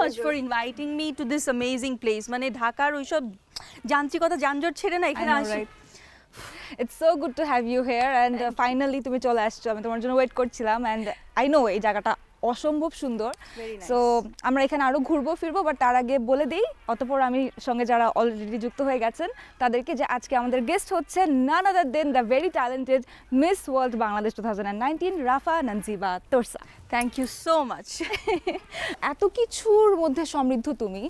Much for inviting me to this amazing place. মানে ঢাকার ওইসব যান্ত্রিকতা যানজট ছেড়ে না এখানে আসি। It's so good to have you here and finally তুমি চলে আসছো, আমি তোমার জন্য ওয়েট করছিলাম and I know এই জায়গাটা অসম্ভব সুন্দর। সো আমরা এখানে আরো ঘুরবো ফিরবো, বাট তার আগে বলে দিই অতঃপর আমি সঙ্গে যারা অলরেডি যুক্ত হয়ে গেছেন তাদেরকে যে আজকে আমাদের গেস্ট হচ্ছে none other than the very talented Miss world Bangladesh 2019 Rafa Nanjiba Torsha. Thank you so much. এত কিছুর মধ্যে সমৃদ্ধ তুমি,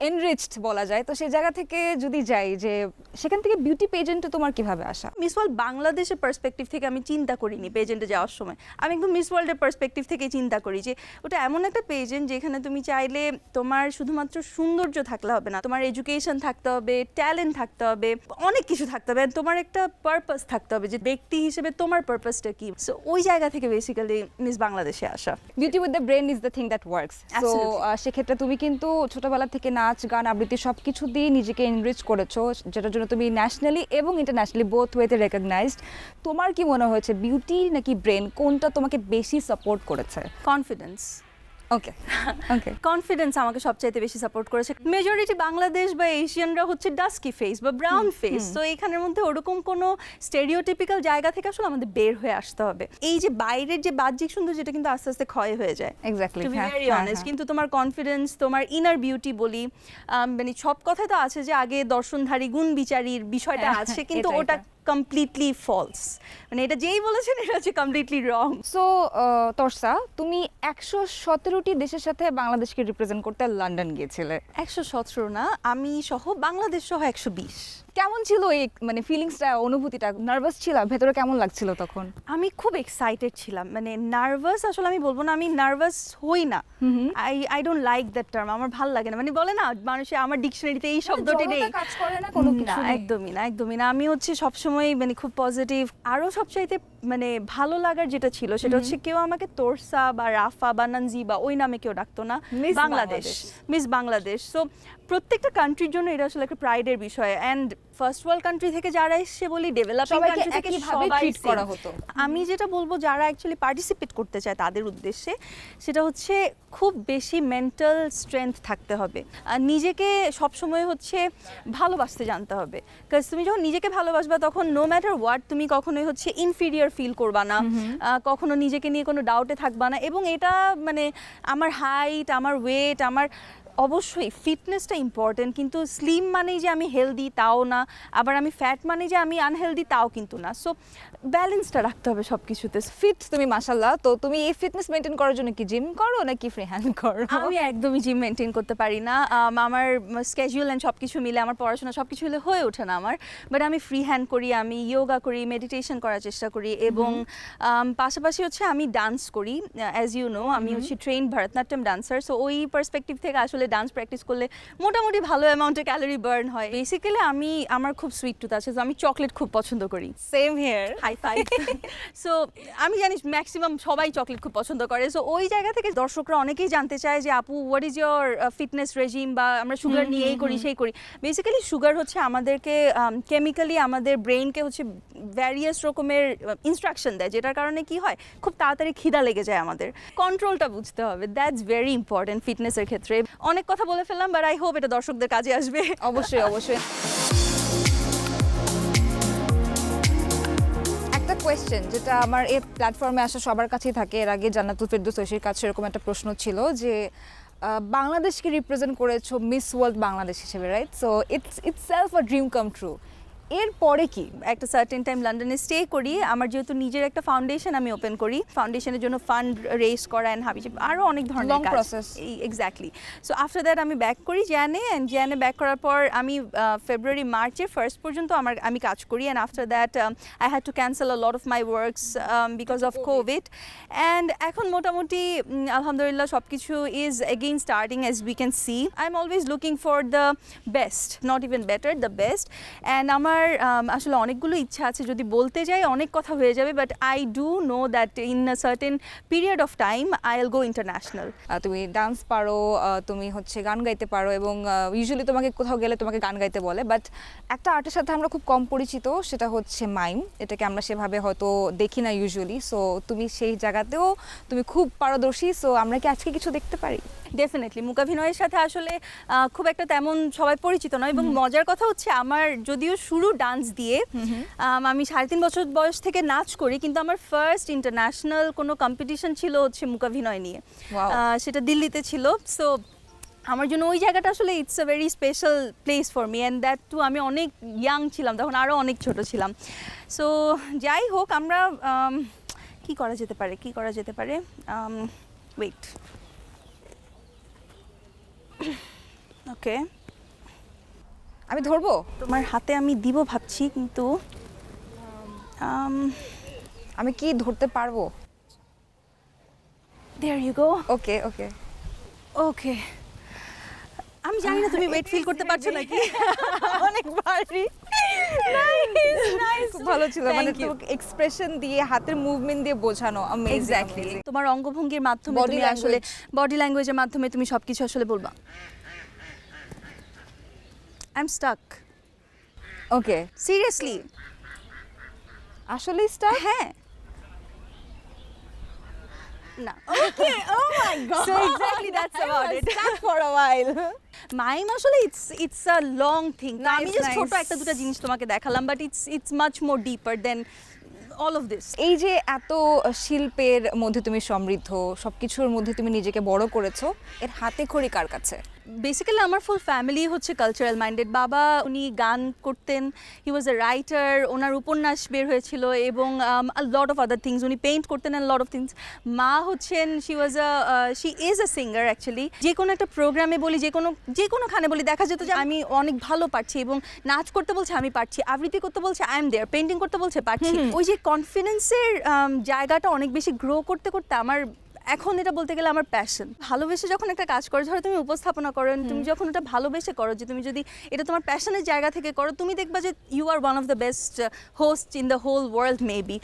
এনরিচড বলা যায়, তো সেই জায়গা থেকে যদি যাই যে সেখান থেকে বিউটি পেজেন্টে তোমার কিভাবে আসা? মিস ওয়ার্ল্ড বাংলাদেশের পার্সপেক্টিভ থেকে আমি চিন্তা করিনি পেজেন্টে যাওয়ার সময়, আমি একদম মিস ওয়ার্ল্ডের পার্সপেক্টিভ থেকে চিন্তা করি যে ওটা এমন একটা পেজেন্ট যেখানে তুমি চাইলে তোমার শুধুমাত্র সৌন্দর্য থাকলে হবে না, তোমার এডুকেশন থাকতে হবে, ট্যালেন্ট থাকতে হবে, অনেক কিছু থাকতে হবে, তোমার একটা পারপাস থাকতে হবে যে ব্যক্তি হিসেবে তোমার পারপাসটা কি। সো ওই জায়গা থেকে বেসিক্যালি মিস বাংলাদেশে আসা। Beauty with the brain is the thing that works. So Absolutely. সেক্ষেত্রে তুমি কিন্তু ছোটবেলা থেকে নাচ গান আবৃত্তি সব কিছু দিয়ে নিজেকে এনরিচ করেছো, যেটার জন্য তুমি ন্যাশনালি এবং ইন্টারন্যাশনালি বোথ ওয়েতে রেকগনাইজড। তোমার কি মনে হয়েছে বিউটি নাকি ব্রেন কোনটা তোমাকে বেশি সাপোর্ট করেছে? কনফিডেন্স। ওকে ওকে কনফিডেন্স আমাকে সবচাইতে বেশি সাপোর্ট করেছে। মেজরিটি বাংলাদেশ বা এশিয়ানরা হচ্ছে ডাস্কি ফেস বা ব্রাউন ফেস, তো এখানের মধ্যে ওরকম কোনো স্টেরিওটিপিক্যাল জায়গা থেকে আসলে আমাদের বের হয়ে আসতে হবে। এই যে বাইরের যে বাহ্যিক সৌন্দর্য যেটা কিন্তু আস্তে আস্তে ক্ষয় হয়ে যায়, exactly, to be very honest. কিন্তু তোমার কনফিডেন্স, তোমার ইনার বিউটি বলি, মানে সব কথাই তো আছে যে আগে দর্শনধারী গুণ বিচারীর বিষয়টা আছে, কিন্তু ওটা কমপ্লিটলি ফলস। মানে এটা যেই বলেছেন এটা হচ্ছে কমপ্লিটলি রং। সো তোরসা, তুমি 117টি দেশের সাথে বাংলাদেশকে রিপ্রেজেন্ট করতে লন্ডন গিয়েছিলে। 117 না, আমি সহ বাংলাদেশ সহ 120। কেমন ছিল এই মানে ফিলিংসটা, অনুভূতিটা? নার্ভাস ছিলা? ভেতরে কেমন লাগছিল তখন? আমি খুব এক্সাইটেড ছিলাম। মানে নার্ভাস আসলে আমি বলবো না, আমি নার্ভাস হই না। I don't like that term, আমার ভালো লাগে না। মানে বলে না মানুষে, আমার ডিকশনারিতে এই শব্দটি নেই। কাজ করে না কোনো না, কিছু? একদমই না, একদমই না। আমি হচ্ছে সবসময় মানে খুব পজিটিভ। আরও সবচাইতে মানে ভালো লাগার যেটা ছিল সেটা হচ্ছে কেউ আমাকে তোরসা বা রাফা বা নানজিবা ওই নামে কেউ ডাকতো না, miss Bangladesh, miss Bangladesh. So প্রত্যেকটা কান্ট্রির জন্য এটা আসলে একটা প্রাইডের বিষয়। অ্যান্ড ফার্স্ট ওয়ার্ল্ড কান্ট্রি থেকে যারা এসছে বলি, ডেভেলপিং কান্ট্রি থেকে সবাই ট্রিট করা হতো। আমি যেটা বলবো যারা অ্যাকচুয়ালি পার্টিসিপেট করতে চায় তাদের উদ্দেশ্যে সেটা হচ্ছে খুব বেশি মেন্টাল স্ট্রেংথ থাকতে হবে, আর নিজেকে সবসময় হচ্ছে ভালোবাসতে জানতে হবে। কারণ তুমি যখন নিজেকে ভালোবাসবা তখন নো ম্যাটার হোয়াট তুমি কখনোই হচ্ছে ইনফিরিয়ার ফিল করবা না, কখনো নিজেকে নিয়ে কোনো ডাউটে থাকবা না। এবং এটা মানে আমার হাইট, আমার ওয়েট, আমার অবশ্যই ফিটনেসটা ইম্পর্টেন্ট, কিন্তু স্লিম মানেই যে আমি হেলদি তাও না, আবার আমি ফ্যাট মানে যে আমি আনহেলদি তাও কিন্তু না। সো ব্যালেন্সটা রাখতে হবে সব কিছুতে। ফিট তুমি মাশাআল্লাহ, তো তুমি এই ফিটনেস মেইনটেইন করার জন্য কি জিম করো নাকি ফ্রি হ্যান্ড করো? আমি একদমই জিম মেনটেন করতে পারি না। আমার স্কেডিউল অ্যান্ড সব কিছু মিলে, আমার পড়াশোনা সব কিছু মিলে হয়ে ওঠে না আমার। বাট আমি ফ্রি হ্যান্ড করি, আমি ইয়োগা করি, মেডিটেশন করার চেষ্টা করি, এবং পাশাপাশি হচ্ছে আমি ডান্স করি। অ্যাজ ইউ নো আমি হচ্ছে ট্রেন ভারতনাট্যম ডান্সার। সো ওই পার্সপেক্টিভ থেকে আসলে ডান্স প্র্যাকটিস করলে মোটামুটি ভালো অ্যামাউন্টে ক্যালোরি বার্ন হয়। বেসিক্যালি আমার খুব সুইট টুথ আছে, তো আমি চকলেট খুব পছন্দ করি। Same here. High five. So আমি জানি ম্যাক্সিমাম সবাই চকলেট খুব পছন্দ করে। সো ওই জায়গা থেকে দর্শকরা অনেকেই জানতে চায় যে আপু what is your fitness regime, বা আমরা সুগার নিয়ে এই করি সেই করি। বেসিক্যালি সুগার হচ্ছে আমাদেরকে কেমিক্যালি আমাদের ব্রেইনকে হচ্ছে ভ্যারিয়াস রকমের ইনস্ট্রাকশন দেয়, যেটার কারণে কি হয় খুব তাড়াতাড়ি খিদা লেগে যায়। আমাদের কন্ট্রোলটা বুঝতে হবে, দ্যাটস ভেরি ইম্পর্টেন্ট ফিটনেসের ক্ষেত্রে। অনেক কথা বলে ফেললাম, বাট আই হোপ এটা দর্শকদের কাজে আসবে। অবশ্যই অবশ্যই। একটা কোয়েশ্চেন যেটা আমার এই প্ল্যাটফর্মে আসা সবার কাছেই থাকে, এর আগে জান্নাতুল ফেরদৌস ঐশীর কাছে এরকম একটা প্রশ্ন ছিল যে বাংলাদেশকে রিপ্রেজেন্ট করেছো মিস ওয়ার্ল্ড বাংলাদেশ হিসেবে, right? So itself a dream come true. এরপরে কি? একটা সার্টেন টাইম লন্ডনে স্টে করি। আমার যেহেতু নিজের একটা ফাউন্ডেশন আমি ওপেন করি, ফাউন্ডেশনের জন্য ফান্ড রেজ করা অ্যান্ড হাবি আরও অনেক ধরনের long process. Exactly. So after that আমি ব্যাক করি জ্যানে, অ্যান্ড জ্যানে ব্যাক করার পর আমি ফেব্রুয়ারি মার্চের ফার্স্ট পর্যন্ত আমি কাজ করি, and after that I had to cancel a lot of my works because of Covid. And এখন মোটামুটি আলহামদুলিল্লাহ সব কিছু is again starting as we can see. I am always looking for the best, not even better, the best. And আমার আসলে অনেকগুলো ইচ্ছা আছে, যদি বলতে যাই অনেক কথা হয়ে যাবে, but I do know that in a certain period of time I will go international. তুমি ডান্স পারো, তুমি হচ্ছে গান গাইতে পারো, এবং ইউজুয়ালি তোমাকে কোথাও গেলে তোমাকে গান গাইতে বলে, বাট একটা আর্টের সাথে আমরা খুব কম পরিচিত, সেটা হচ্ছে মাইম। এটাকে আমরা সেভাবে হয়তো দেখি না ইউজুয়ালি। সো তুমি সেই জায়গাতেও তুমি খুব পারদর্শী। সো আমরা কি আজকে কিছু দেখতে পারি? ডেফিনেটলি মূকাভিনয়ের সাথে আসলে খুব একটা তেমন সবাই পরিচিত নয় এবং মজার কথা হচ্ছে আমার যদিও শুরু ডান্স দিয়ে আমি 3.5 বছর বয়স থেকে নাচ করি, কিন্তু আমার ফার্স্ট ইন্টারন্যাশনাল কোনো কম্পিটিশন ছিল হচ্ছে মূকাভিনয় নিয়ে। Wow. সেটা দিল্লিতে ছিল। সো আমার জন্য ওই জায়গাটা আসলে it's a very special place for me, and that too আমি অনেক ইয়াং ছিলাম তখন, আরও অনেক ছোট ছিলাম। সো যাই হোক, আমরা কি করা যেতে পারে ওয়েট, ওকে, আমি ধরবো? তোমার হাতে আমি দিব ভাবছি, কিন্তু আমি কি ধরতে পারবো? দেয়ার ইউ গো। ওকে ওকে ওকে, আমি জানি না তুমি ওয়েট ফিল করতে পারছো নাকি। অনেক ভারী। খুব ভালো ছিল, Thank মানে you. তোমাকে এক্সপ্রেশন দিয়ে হাতের মুভমেন্ট দিয়ে বোঝানো অ্যামেজিং। এক্স্যাক্টলি, তোমার অঙ্গভঙ্গির মাধ্যমে Body তুমি আসলে language. বডি ল্যাঙ্গুয়েজের মাধ্যমে তুমি সবকিছু আসলে বলবা। I am stuck, okay, seriously. আসলে স্টার? হ্যাঁ না, okay, oh my god, so exactly that's about it. Stuck for a while। Mime আসলে ইটস আ লং থিং। আমি Nice, জাস্ট ছোট nice. একটা দুটো জিনিস তোমাকে দেখালাম, but it's much more deeper than all of this. এই যে এত শিল্পের মধ্যে তুমি সমৃদ্ধ, সবকিছুর মধ্যে তুমি নিজেকে বড় করেছো, এর হাতে খড়ি কার কাছে? বেসিক্যালি আমার ফুল ফ্যামিলি হচ্ছে কালচারাল মাইন্ডেড। বাবা উনি গান করতেন, হি ওয়াজ এ রাইটার, ওনার উপন্যাস বের হয়েছিল এবং লট অফ আদার থিংস, উনি পেইন্ট করতেন অ্যান্ড লট অফ থিংস। মা হচ্ছেন she is a singer actually. যে কোনো একটা প্রোগ্রামে বলি, যে কোনোখানে বলি, দেখা যেত যে আমি অনেক ভালো পারছি এবং নাচ করতে বলছে আমি পারছি, আবৃত্তি করতে বলছে আই এম দেয়ার, পেইন্টিং করতে বলছে পারছি। ওই যে কনফিডেন্সের জায়গাটা অনেক বেশি গ্রো করতে করতে আমার এখন এটা বলতে গেলে আমার প্যাশন। ভালোবেসে যখন একটা কাজ করো, ধরো তুমি উপস্থাপনা করো, তুমি যখন এটা ভালোবেসে করো, যে তুমি যদি এটা তোমার প্যাশনের জায়গা থেকে করো, তুমি দেখবা যে you are one of the best host in the whole world maybe.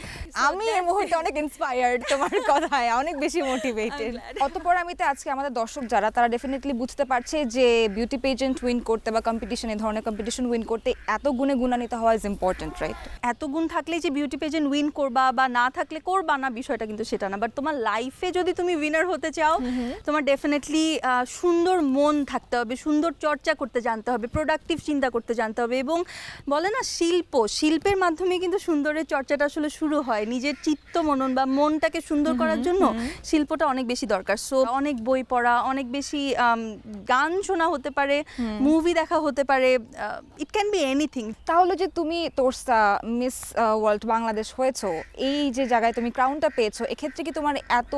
আমি এই মুহূর্তে অনেক ইন্সপায়ার্ড তোমার কথায়, অনেক বেশি মোটিভেটেড। অতপর আমি তো আজকে আমাদের দর্শক যারা, তারা ডেফিনেটলি বুঝতে পারছে যে বিউটি পেজেন্ট উইন করতে বা কম্পিটিশন, এই ধরনের কম্পিটিশন উইন করতে এত গুণে গুণান্বিত হওয়া ইজ ইম্পর্টেন্ট, রাইট? এত গুণ থাকলেই যে বিউটি পেজেন্ট উইন করবা বা না থাকলে করবা না, বিষয়টা কিন্তু সেটা না। বাট তোমার লাইফে যদি তুমি উইনার হতে চাও, তোমার ডেফিনেটলি সুন্দর মন থাকতে হবে, সুন্দর চর্চা করতে জানতে হবে, প্রোডাক্টিভ চিন্তা করতে জানতে হবে। এবং বলে না শিল্পের মাধ্যমে কিন্তু সুন্দরের চর্চাটা আসলে শুরু হয়। নিজের চিত্ত মনন বা মনটাকে সুন্দর করার জন্য শিল্পটা অনেক বেশি দরকার। সো অনেক বই পড়া, অনেক বেশি গান শোনা হতে পারে, মুভি দেখা হতে পারে, ইট ক্যান বি এনিথিং। তাহলে যে তুমি তোরসা মিস ওয়ার্ল্ড বাংলাদেশ হয়েছো, এই যে জায়গায় তুমি ক্রাউনটা পেয়েছো, এক্ষেত্রে কি তোমার এত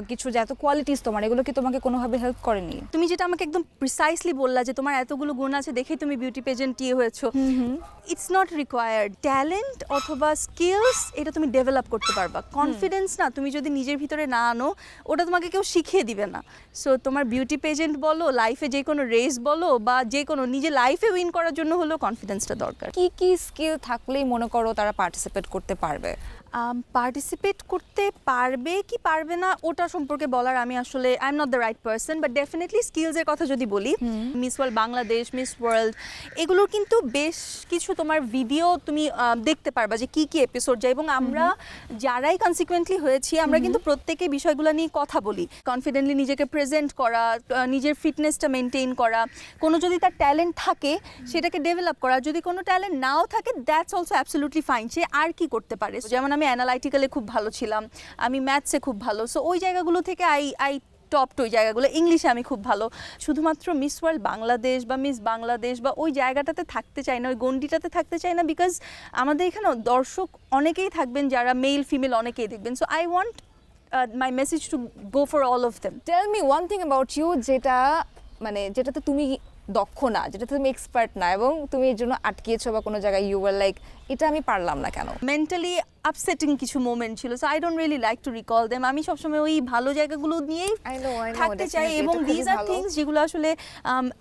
কিছু, যে এত কোয়ালিটিস তোমার, এগুলো কি তোমাকে কোনোভাবে হেল্প করেনি? তুমি যেটা আমাকে একদম প্রিসাইসলি বললা যে তোমার এতগুলো গুণ আছে দেখেই তুমি বিউটি পেজেন্ট হয়েছো, ইটস নট রিকোয়ার্ড। ট্যালেন্ট অথবা স্কিলস এটা তুমি ডেভেলপ করতে পারবা। কনফিডেন্স না, তুমি যদি নিজের ভিতরে না আনো, ওটা তোমাকে কেউ শিখিয়ে দিবে না। সো তোমার বিউটি পেজেন্ট বলো, লাইফে যে কোনো রেস বলো, বা যে কোনো নিজে লাইফে উইন করার জন্য হলেও কনফিডেন্সটা দরকার। কি কি স্কিল থাকলেই মনে করো তারা পার্টিসিপেট করতে পারবে? পার্টিসিপেট করতে পারবে কি পারবে না ওটা সম্পর্কে বলার আমি আসলে I am not the right person, but definitely স্কিলসের কথা যদি বলি, Miss world Bangladesh, Miss World, এগুলোর কিন্তু বেশ কিছু তোমার ভিডিও তুমি দেখতে পারবা যে কি কি এপিসোড যায়। এবং আমরা যারাই কনসিকুয়েন্টলি হয়েছি, আমরা কিন্তু প্রত্যেকে বিষয়গুলো নিয়ে কথা বলি। কনফিডেন্টলি নিজেকে প্রেজেন্ট করা, নিজের ফিটনেসটা মেনটেন করা, কোনো যদি তার ট্যালেন্ট থাকে সেটাকে ডেভেলপ করা, যদি কোনো ট্যালেন্ট নাও থাকে দ্যাটস অলসো অ্যাবসলিউটলি ফাইন। সে আর কি করতে পারে, যেমন আমি অ্যানালাইটিক্যালে খুব ভালো ছিলাম, আমি ম্যাথসে খুব ভালো, সো ওই জায়গাগুলো থেকে আই টপড ওই জায়গাগুলো। ইংলিশে আমি খুব ভালো। শুধুমাত্র মিস ওয়ার্ল্ড বাংলাদেশ বা মিস বাংলাদেশ বা ওই জায়গাটাতে থাকতে চাই না, ওই গণ্ডিটাতে থাকতে চাই না, বিকজ আমাদের এখানে দর্শক অনেকেই থাকবেন যারা মেল ফিমেল অনেকেই দেখবেন। So I want my message to go for all of them. Tell me one thing about you, যেটা মানে যেটাতে তুমি দক্ষ না, যেটাতে তুমি এক্সপার্ট না, এবং তুমি এর জন্য আটকিয়েছো বা কোনো জায়গায় ইউ ওয়ার লাইক এটা আমি পারলাম না কেন। মেন্টালি আপসেটিং কিছু মোমেন্ট ছিল, so I don't really like to recall them. আমি সবসময় ওই ভালো জায়গাগুলো নিয়েই I know, থাকতে চাই। definitely, এবং এটা খুবই দিজ আর ভালো। থিংস যেগুলো আসলে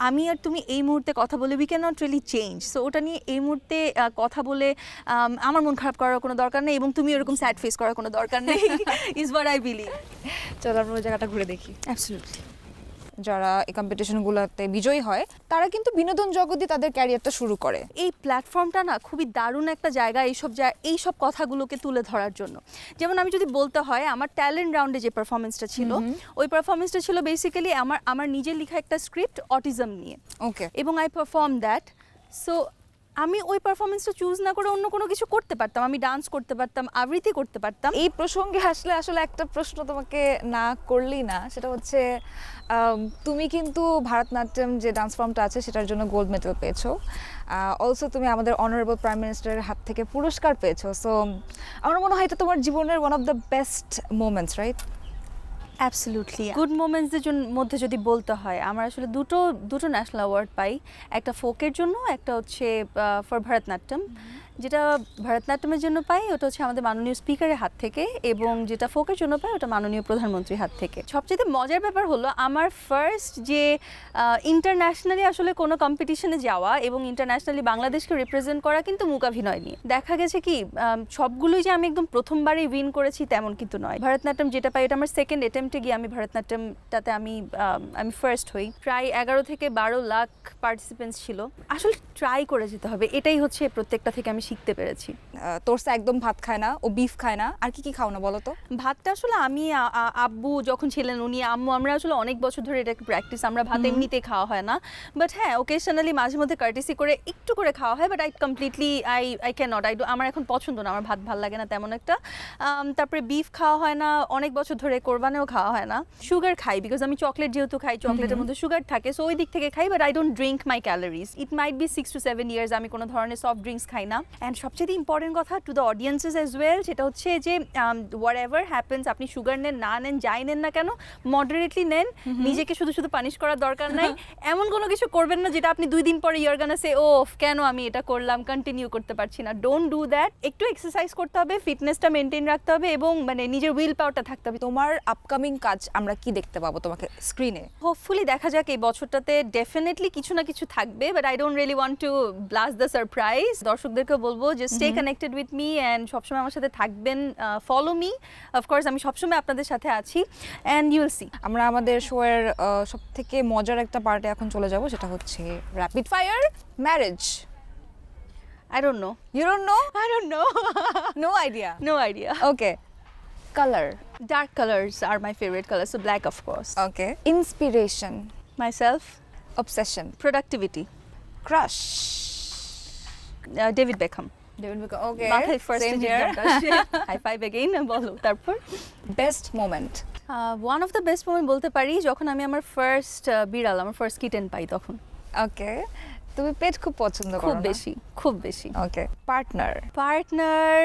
আমি আর তুমি এই মুহূর্তে কথা বলে we can not really change. So ওটা নিয়ে এই মুহূর্তে কথা বলে আমার মন খারাপ করার কোনো দরকার নেই, এবং তুমি এরকম স্যাড ফেস করার কোনো দরকার নেই, ইজ হোয়াট আই বিলিভ। চলো আমরা ওই জায়গাটা ঘুরে দেখি। অ্যাবসলিউটলি। যারা এই কম্পিটিশনগুলোতে বিজয়ী হয় তারা কিন্তু বিনোদন জগতে তাদের ক্যারিয়ারটা শুরু করে। এই প্ল্যাটফর্মটা না খুবই দারুণ একটা জায়গা এইসব কথাগুলোকে তুলে ধরার জন্য। যেমন আমি যদি বলতে হয় আমার ট্যালেন্ট রাউন্ডে যে পারফরমেন্সটা ছিল ওই পারফরমেন্সটা ছিল বেসিক্যালি আমার নিজের লেখা একটা স্ক্রিপ্ট অটিজম নিয়ে, ওকে, এবং আই পারফর্ম দ্যাট। সো আমি ওই পারফরমেন্সটা চুজ না করে অন্য কোনো কিছু করতে পারতাম, আমি ডান্স করতে পারতাম, আবৃত্তি করতে পারতাম। এই প্রসঙ্গে আসলে একটা প্রশ্ন তোমাকে না করলেই না, সেটা হচ্ছে তুমি কিন্তু ভারতনাট্যম যে ডান্স ফর্মটা আছে সেটার জন্য গোল্ড মেডেল পেয়েছো, অলসো তুমি আমাদের অনারেবল প্রাইম মিনিস্টারের হাত থেকে পুরস্কার পেয়েছো। সো আমার মনে হয় এটা তোমার জীবনের one of the best moments, right? Absolutely. Good মোমেন্টসদের মধ্যে যদি বলতে হয় আমার আসলে দুটো ন্যাশনাল অ্যাওয়ার্ড পাই, একটা ফোকের জন্য, একটা হচ্ছে ফর ভারতনাট্যম। যেটা ভারতনাট্যমের জন্য পাই ওটা হচ্ছে আমাদের মাননীয় স্পিকারের হাত থেকে, এবং যেটা ফোকের জন্য পাই ওটা মাননীয় প্রধানমন্ত্রীর হাত থেকে। সবচেয়ে মজার ব্যাপার হলো আমার ফার্স্ট যে ইন্টারন্যাশনালি আসলে কোনো কম্পিটিশনে যাওয়া এবং ইন্টারন্যাশনালি বাংলাদেশকে রিপ্রেজেন্ট করা কিন্তু মূকাভিনয় নিয়ে। দেখা গেছে কি সবগুলোই যে আমি একদম প্রথমবারই উইন করেছি তেমন কিন্তু নয়। ভারতনাট্যম যেটা পাই এটা আমার সেকেন্ড অ্যাটেম্পটে গিয়ে আমি ভারতনাট্যমটাতে আমি ফার্স্ট হই। প্রায় 11 থেকে 12 লাখ পার্টিসিপেন্টস ছিল। আসলে ট্রাই করে যেতে হবে, এটাই হচ্ছে প্রত্যেকটা থেকে আমি শিখতে পেরেছি। তোরসা একদম ভাত খায় না, ও বিফ খায় না, আর কি খাও না বলো তো? ভাতটা আসলে আমি আব্বু যখন ছিলেন উনি আম্মু আমরা আসলে অনেক বছর ধরে এটা প্র্যাকটিস, আমরা ভাত এমনিতে খাওয়া হয় না, বাট হ্যাঁ ওকেশনালি মাঝে মধ্যে কার্টিসি করে একটু করে খাওয়া হয়, বাট আই ক্যান নট, আমার এখন পছন্দ না, আমার ভাত ভালো লাগে না তেমন একটা। তারপরে বিফ খাওয়া হয় না অনেক বছর ধরে, কোরবানেও খাওয়া হয় না। সুগার খাই বিকজ আমি চকলেট যেহেতু খাই, চকলেটের মধ্যে সুগার থাকে, সো ওই দিক থেকে খাই, but I don't drink my calories. It might be 6 to 7 years আমি কোনো ধরনের সফট ড্রিঙ্কস খাই না। অ্যান্ড সবচেয়ে ইম্পর্টেন্ট কথা to the audiences as well, সেটা হচ্ছে যে হোয়াট এভার হ্যাপেন্স, আপনি সুগার নেন না নেন যাই নেন না কেন মডারেটলি নেন, নিজেকে শুধু পানিশ করার দরকার নাই। এমন কোনো কিছু করবেন না যেটা আপনি 2 দিন পরে ইউর গানা সে ও কেন আমি এটা করলাম, কন্টিনিউ করতে পারছি না। Don't do that. একটু এক্সারসাইজ করতে হবে, ফিটনেসটা মেনটেন রাখতে হবে, এবং মানে নিজের উইল পাওয়ারটা থাকতে হবে। তোমার আপকামিং কাজ আমরা কি দেখতে পাবো তোমাকে স্ক্রিনে? হোপফুলি দেখা যাক এই বছরটাতে ডেফিনেটলি কিছু না কিছু থাকবে, but I don't really want to blast the surprise. দর্শকদেরকে বলবো যে stay connected with me and সবসময় আমার সাথে থাকবেন, ফলো মি। অফকোর্স আমি সবসময় আপনাদের সাথে আছি, অ্যান্ড ইউ উইল সি। আমরা আমাদের শোয়ের সব থেকে মজার একটা পার্টে এখন চলে যাব, সেটা হচ্ছে rapid fire marriage. I don't know. You don't know? I don't know. No idea. No idea. Okay. Color. Dark colors are my favorite colors, so black of course. Okay. Inspiration. Myself, Obsession. productivity. Crush. David Beckham. David Beckham. Okay. মাথায় first Same যে here. নামটা আসে। High five again বলো তারপর। Best moment. One of the best moment বলতে পারি যখন আমি আমার ফার্স্ট বিড়াল, আমার ফার্স্ট কিটেন পাই তখন। Okay. তুমি পেট খুব পছন্দ করো খুব না? বেশি, খুব বেশি। Okay. Partner. Partner,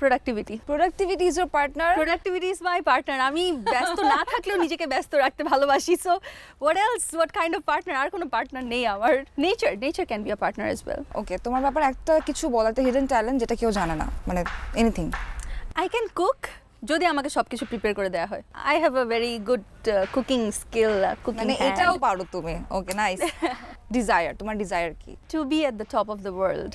productivity. Productivity is your partner. Productivity is my partner. আমি ব্যস্ত না থাকলেও নিজেকে ব্যস্ত রাখতে ভালোবাসি, so what else, what kind of partner? আর কোনো পার্টনার নেই আমার। Nature can be a partner as well. Okay, তোমার ব্যাপারে একটা কিছু বলাতে হিডেন ট্যালেন্ট যেটা কেউ জানে না, মানে এনিথিং। আই ক্যান কুক, যদি আমাকে সবকিছু প্রিপেয়ার করে দেওয়া হয়। I have a very good cooking skill, cooking মানে এটাও পারো তুমি। Okay, nice. ডিজায়ার, তোমার ডিজায়ার কি? To be at the top of the world,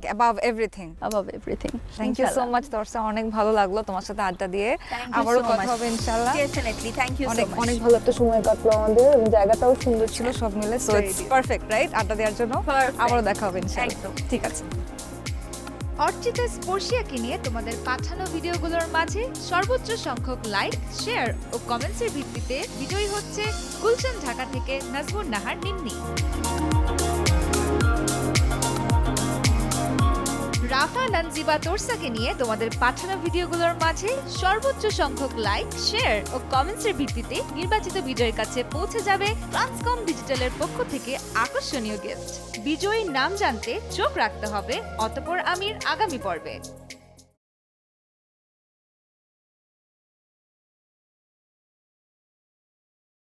above everything. Above everything. Thank you so much Torsa, অনেক ভালো লাগলো তোমার সাথে আড্ডা দিয়ে। আবারও কথা হবে ইনশাআল্লাহ। ডেফিনেটলি, থ্যাংক ইউ সো অনেক মাচ। অনেক ভালো একটা সময় কাটলো আমাদের, এবং জায়গাটাও সুন্দর ছিল সব মিলে। So Very it's dear. Perfect, right? আড্ডা দেওয়ার জন্য Perfect. আবারও দেখা হবে ইনশাআল্লাহ। একদম। ঠিক আছে। অর্চিতা স্পর্শিয়াকে নিয়ে তোমাদের পাঠানো ভিডিওগুলোর মাঝে সর্বোচ্চ সংখ্যক লাইক, শেয়ার ও কমেন্টসের ভিত্তিতে বিজয়ী হচ্ছে গুলশান ঢাকা থেকে নাজমুন নাহার নিন্নি। রাফা নানজিবা তোরসাকে নিয়ে তোমাদের পাঠানো ভিডিওগুলোর মাঝে সর্বোচ্চ সংখ্যক লাইক, শেয়ার ও কমেন্টসের ভিত্তিতে নির্বাচিত বিজয়ীর কাছে পৌঁছে যাবে ট্রান্সকম ডিজিটালের পক্ষ থেকে আকর্ষণীয় গিফট। বিজয়ীর নাম জানতে চোখ রাখতে হবে অতঃপর আমির আগামী পর্বে।